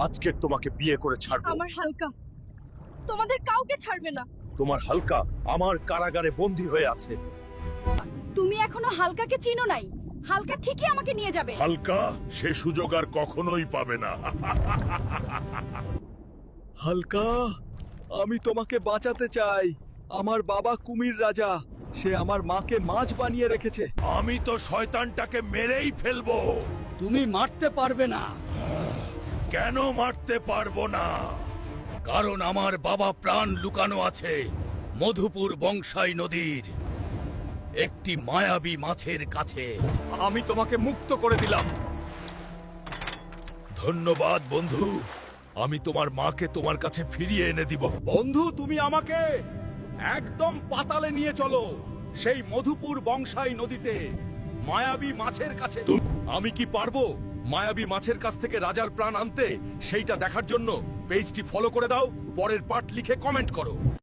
আজকের তোমাকে বিয়ে করে ছাড়বো। আমার হালকা তোমাদের কাউকে ছাড়বে না। তোমার হালকা আমার কারাগারে বন্দী হয়ে আছে। তুমি এখনো হালকাকে চিনো নাই। হালকা ঠিকই আমাকে নিয়ে যাবে। হালকা সে সুযোগ আর কখনোই পাবে না। হালকা, আমি তোমাকে বাঁচাতে চাই। আমার বাবা কুমির রাজা, সে আমার মাকে মাছ বানিয়ে রেখেছে। আমি তো শয়তানটাকে মেরেই ফেলবো। তুমি মারতে পারবে না, কেন মারতে পারবো না? কারণ আমার বাবা প্রাণ লুকানো আছে মধুপুর বংশাই নদীর একটি মায়াবী মাছের কাছে। আমি তোমাকে মুক্ত করে দিলাম। ধন্যবাদ বন্ধু, আমি তোমার মাকে তোমার কাছে ফিরিয়ে এনে দিব। বন্ধু, তুমি আমাকে একদম পাতালে নিয়ে চলো, সেই মধুপুর বংশাই নদীতে মায়াবী মাছের কাছে। আমি কি পারবো মায়াবী মাছের কাছ থেকে রাজার প্রাণ আনতে? সেইটা দেখার জন্য পেজটি ফলো করে দাও, পরের পার্ট লিখে কমেন্ট করো।